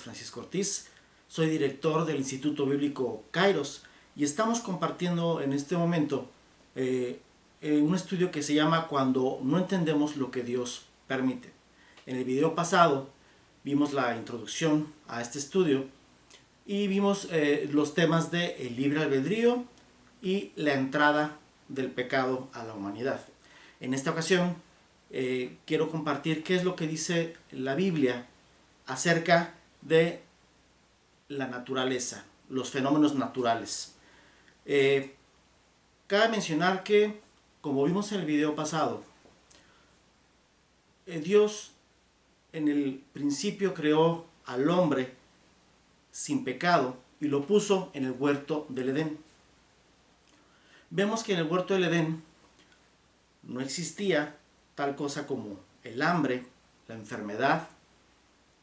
Francisco Ortiz, soy director del Instituto Bíblico Kairos y estamos compartiendo en este momento un estudio que se llama Cuando no entendemos lo que Dios permite. En el video pasado vimos la introducción a este estudio y vimos los temas de el libre albedrío y la entrada del pecado a la humanidad. En esta ocasión quiero compartir qué es lo que dice la Biblia acerca de la naturaleza, los fenómenos naturales. Cabe mencionar que, como vimos en el video pasado, Dios en el principio creó al hombre sin pecado y lo puso en el huerto del Edén. Vemos que en el huerto del Edén no existía tal cosa como el hambre, la enfermedad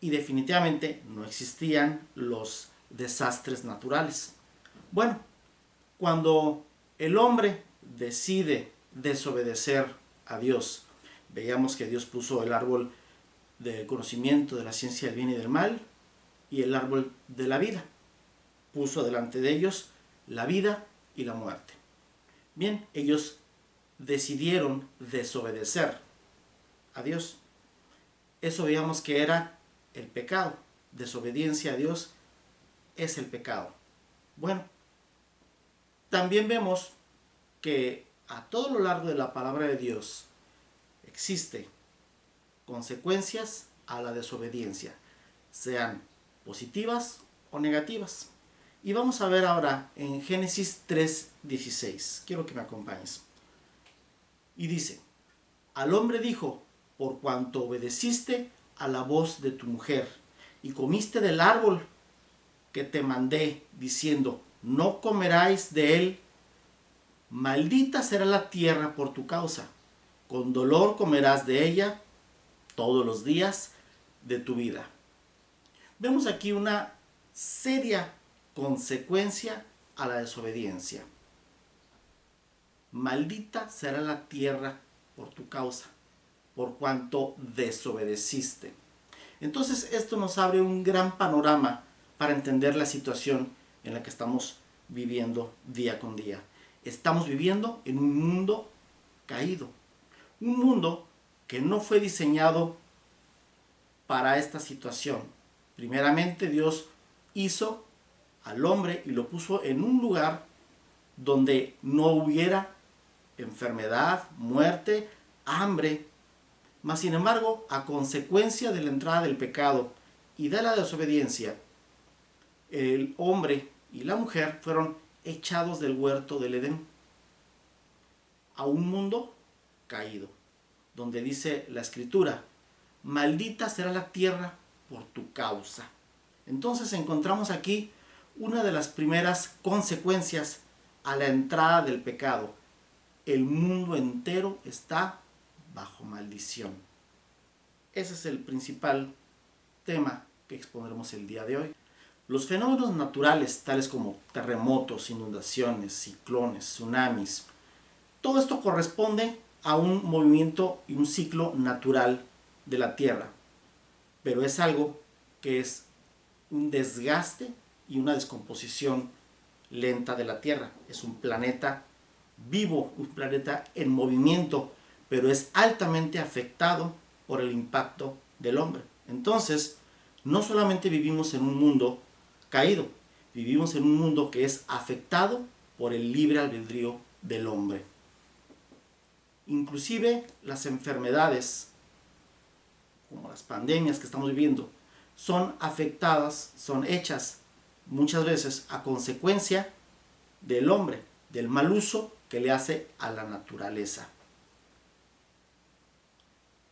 y definitivamente no existían los desastres naturales. Bueno, cuando el hombre decide desobedecer a Dios, veíamos que Dios puso el árbol del conocimiento de la ciencia del bien y del mal y el árbol de la vida. Puso delante de ellos la vida y la muerte. Bien, ellos decidieron desobedecer a Dios. Eso veíamos que era el pecado. Desobediencia a Dios es el pecado. Bueno, también vemos que a todo lo largo de la palabra de Dios existe consecuencias a la desobediencia, sean positivas o negativas. Y vamos a ver ahora en Génesis 3:16. Quiero que me acompañes. Y dice: al hombre dijo, por cuanto obedeciste a la voz de tu mujer y comiste del árbol que te mandé, diciendo, no comeráis de él, maldita será la tierra por tu causa, con dolor comerás de ella todos los días de tu vida. Vemos aquí una seria consecuencia a la desobediencia. Maldita será la tierra por tu causa, por cuanto desobedeciste. Entonces esto nos abre un gran panorama para entender la situación en la que estamos viviendo día con día. Estamos viviendo en un mundo caído, un mundo que no fue diseñado para esta situación. Primeramente Dios hizo al hombre y lo puso en un lugar donde no hubiera enfermedad, muerte, hambre. Mas sin embargo, a consecuencia de la entrada del pecado y de la desobediencia, el hombre y la mujer fueron echados del huerto del Edén a un mundo caído, donde dice la Escritura, maldita será la tierra por tu causa. Entonces encontramos aquí una de las primeras consecuencias a la entrada del pecado. El mundo entero está bajo maldición. Ese es el principal tema que expondremos el día de hoy. Los fenómenos naturales, tales como terremotos, inundaciones, ciclones, tsunamis, todo esto corresponde a un movimiento y un ciclo natural de la Tierra, pero es algo que es un desgaste y una descomposición lenta de la Tierra. Es un planeta vivo, un planeta en movimiento, pero es altamente afectado por el impacto del hombre. Entonces, no solamente vivimos en un mundo caído, vivimos en un mundo que es afectado por el libre albedrío del hombre. Inclusive las enfermedades, como las pandemias que estamos viviendo, son afectadas, son hechas muchas veces a consecuencia del hombre, del mal uso que le hace a la naturaleza.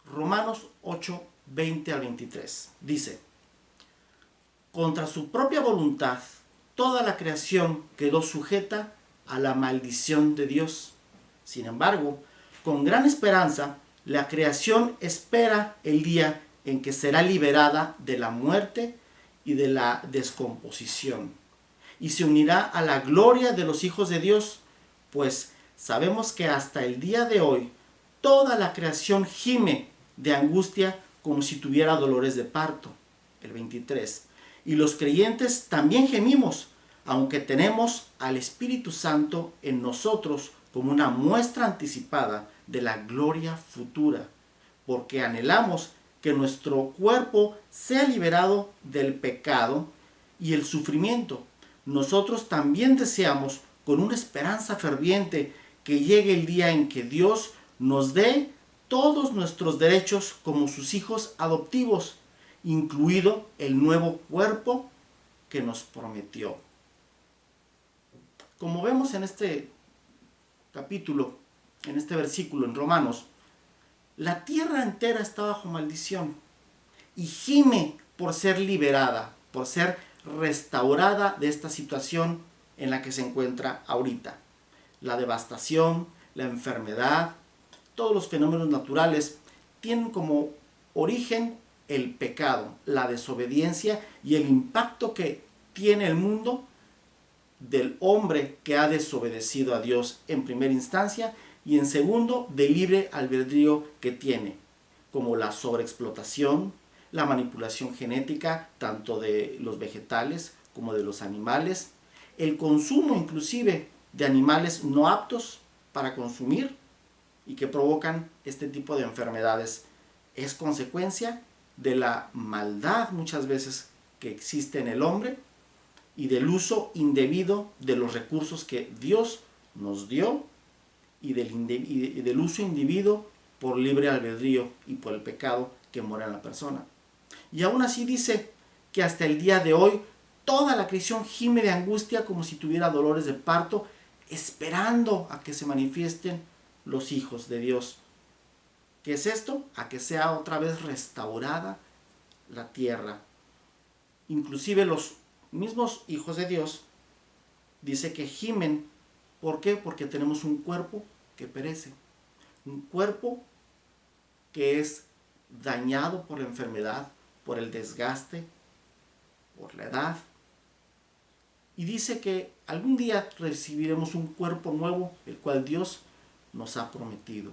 Romanos 8, 20 al 23 dice: contra su propia voluntad, toda la creación quedó sujeta a la maldición de Dios. Sin embargo, con gran esperanza, la creación espera el día en que será liberada de la muerte y de la descomposición, y se unirá a la gloria de los hijos de Dios, pues sabemos que hasta el día de hoy toda la creación gime de angustia como si tuviera dolores de parto. El 23. Y los creyentes también gemimos, aunque tenemos al Espíritu Santo en nosotros como una muestra anticipada de la gloria futura, porque anhelamos que nuestro cuerpo sea liberado del pecado y el sufrimiento. Nosotros también deseamos, con una esperanza ferviente, que llegue el día en que Dios nos dé todos nuestros derechos como sus hijos adoptivos, incluido el nuevo cuerpo que nos prometió. Como vemos en este capítulo, en este versículo en Romanos, la tierra entera está bajo maldición y gime por ser liberada, por ser restaurada de esta situación en la que se encuentra ahorita. La devastación, la enfermedad, todos los fenómenos naturales tienen como origen el pecado, la desobediencia y el impacto que tiene el mundo del hombre que ha desobedecido a Dios en primera instancia y en segundo del libre albedrío que tiene, como la sobreexplotación, la manipulación genética tanto de los vegetales como de los animales, el consumo inclusive de animales no aptos para consumir y que provocan este tipo de enfermedades. Es consecuencia de la maldad muchas veces que existe en el hombre y del uso indebido de los recursos que Dios nos dio y del uso indebido por libre albedrío y por el pecado que mora en la persona. Y aún así dice que hasta el día de hoy toda la creación gime de angustia como si tuviera dolores de parto, esperando a que se manifiesten los hijos de Dios. ¿Qué es esto? A que sea otra vez restaurada la tierra. Inclusive los mismos hijos de Dios dice que gimen. ¿Por qué? Porque tenemos un cuerpo que perece, un cuerpo que es dañado por la enfermedad, por el desgaste, por la edad. Y dice que algún día recibiremos un cuerpo nuevo, el cual Dios nos ha prometido.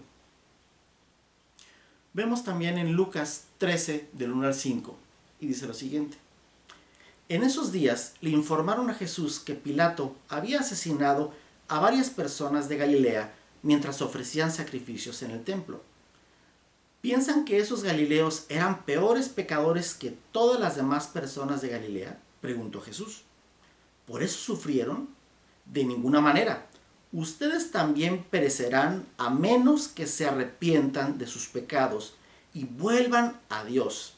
Vemos también en Lucas 13, del 1 al 5, y dice lo siguiente. En esos días le informaron a Jesús que Pilato había asesinado a varias personas de Galilea mientras ofrecían sacrificios en el templo. ¿Piensan que esos galileos eran peores pecadores que todas las demás personas de Galilea?, preguntó Jesús. ¿Por eso sufrieron? De ninguna manera. Ustedes también perecerán a menos que se arrepientan de sus pecados y vuelvan a Dios.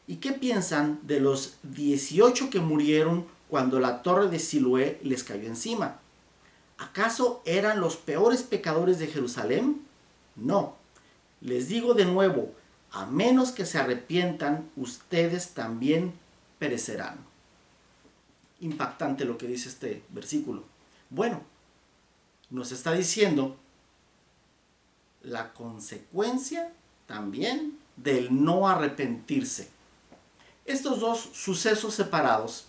¿Y qué piensan de los 18 que murieron cuando la torre de Siloé les cayó encima? ¿Acaso eran los peores pecadores de Jerusalén? No. Les digo de nuevo, a menos que se arrepientan, ustedes también perecerán. Impactante lo que dice este versículo. Bueno, nos está diciendo la consecuencia también del no arrepentirse. Estos dos sucesos separados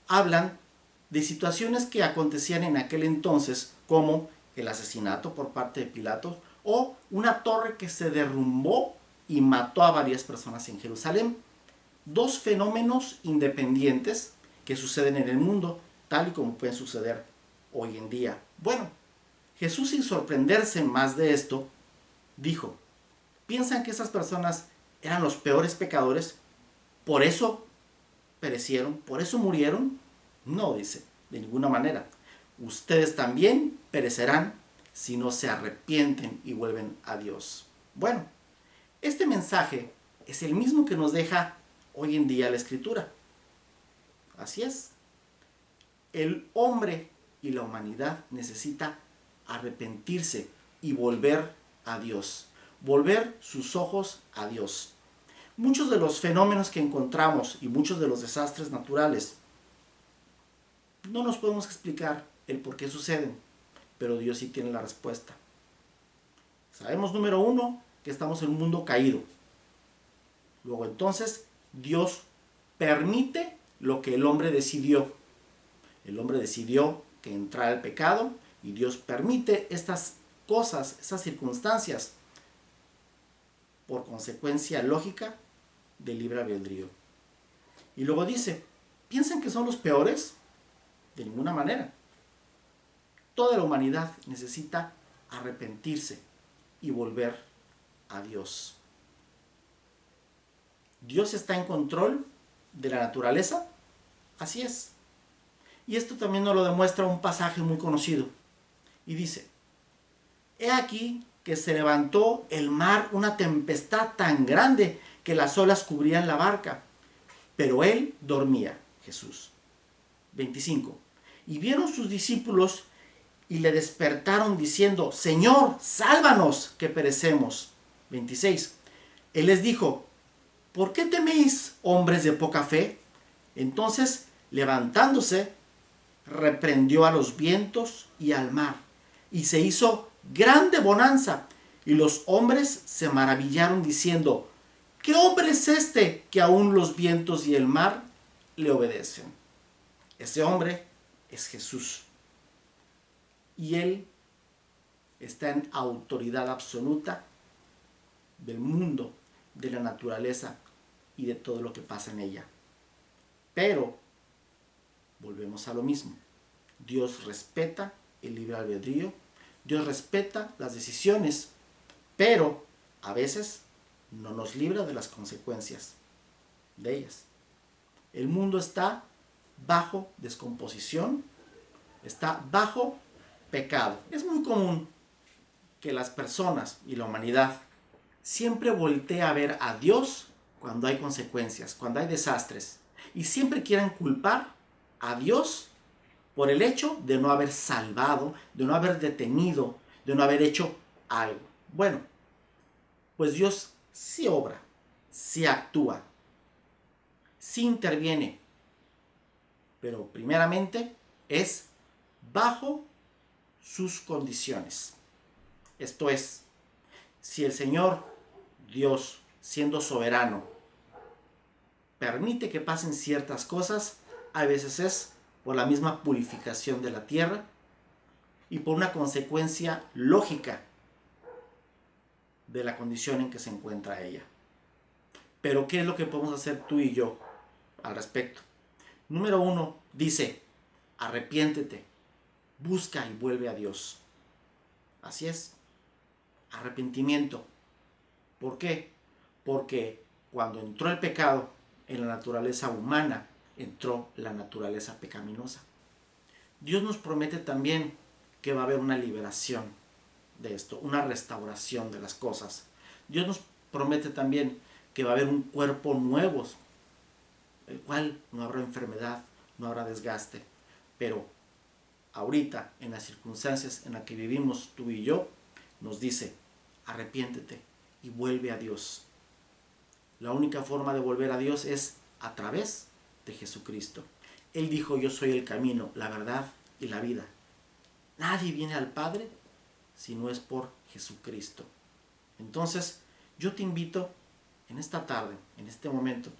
hablan de situaciones que acontecían en aquel entonces, como el asesinato por parte de Pilato o una torre que se derrumbó y mató a varias personas en Jerusalén. Dos fenómenos independientes que suceden en el mundo, tal y como pueden suceder hoy en día. Bueno, Jesús, sin sorprenderse más de esto, dijo, ¿piensan que esas personas eran los peores pecadores? ¿Por eso perecieron? ¿Por eso murieron? No, dice, de ninguna manera. Ustedes también perecerán si no se arrepienten y vuelven a Dios. Bueno, este mensaje es el mismo que nos deja hoy en día la Escritura. Así es. El hombre y la humanidad necesita arrepentirse y volver a Dios. Volver sus ojos a Dios. Muchos de los fenómenos que encontramos y muchos de los desastres naturales no nos podemos explicar el por qué suceden, pero Dios sí tiene la respuesta. Sabemos, número uno, que estamos en un mundo caído. Luego entonces, Dios permite lo que el hombre decidió. El hombre decidió que entrara el pecado y Dios permite estas cosas, estas circunstancias, por consecuencia lógica del libre albedrío. Y luego dice, ¿Piensan que son los peores? De ninguna manera. Toda la humanidad necesita arrepentirse y volver a Dios. ¿Dios está en control de la naturaleza? Así es. Y esto también nos lo demuestra un pasaje muy conocido. Y dice: He aquí que se levantó el mar una tempestad tan grande que las olas cubrían la barca, pero él dormía, Jesús. 25. Y vieron sus discípulos y le despertaron diciendo: Señor, sálvanos, que perecemos. 26. Él les dijo: ¿por qué teméis, hombres de poca fe? Entonces, levantándose, reprendió a los vientos y al mar, y se hizo grande bonanza, y los hombres se maravillaron diciendo: ¿qué hombre es este que aún los vientos y el mar le obedecen? Ese hombre es Jesús. Y él está en autoridad absoluta del mundo, de la naturaleza y de todo lo que pasa en ella. Pero volvemos a lo mismo. Dios respeta el libre albedrío, Dios respeta las decisiones, pero a veces no nos libra de las consecuencias de ellas. El mundo está bajo descomposición, está bajo pecado. Es muy común que las personas y la humanidad siempre voltee a ver a Dios cuando hay consecuencias, cuando hay desastres, y siempre quieran culpar a Dios por el hecho de no haber salvado, de no haber detenido, de no haber hecho algo. Bueno, pues Dios sí obra, sí actúa, sí interviene, pero primeramente es bajo sus condiciones. Esto es, si el Señor Dios, siendo soberano, permite que pasen ciertas cosas, a veces es por la misma purificación de la tierra y por una consecuencia lógica de la condición en que se encuentra ella. Pero ¿qué es lo que podemos hacer tú y yo al respecto? Número 1, dice: arrepiéntete, busca y vuelve a Dios. Así es, arrepentimiento. ¿Por qué? Porque cuando entró el pecado en la naturaleza humana, entró la naturaleza pecaminosa. Dios nos promete también que va a haber una liberación de esto, una restauración de las cosas. Dios nos promete también que va a haber un cuerpo nuevo, el cual no habrá enfermedad, no habrá desgaste. Pero ahorita, en las circunstancias en las que vivimos tú y yo, nos dice: arrepiéntete y vuelve a Dios. La única forma de volver a Dios es a través de Jesucristo. Él dijo: yo soy el camino, la verdad y la vida. Nadie viene al Padre si no es por Jesucristo. Entonces, yo te invito en esta tarde, en este momento,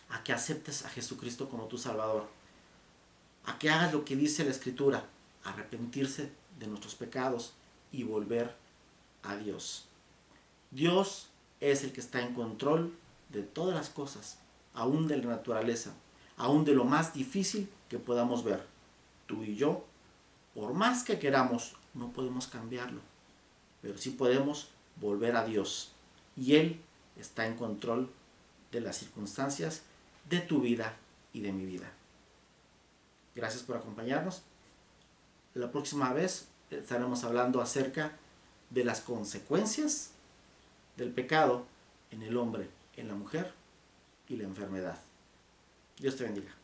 a que aceptes a Jesucristo como tu Salvador, a que hagas lo que dice la Escritura: arrepentirse de nuestros pecados y volver a Dios. Dios es el que está en control de todas las cosas, aún de la naturaleza, aún de lo más difícil que podamos ver. Tú y yo, por más que queramos, no podemos cambiarlo, pero sí podemos volver a Dios. Y Él está en control de las circunstancias de tu vida y de mi vida. Gracias por acompañarnos. La próxima vez estaremos hablando acerca de las consecuencias del pecado en el hombre, en la mujer y la enfermedad. Dios te bendiga.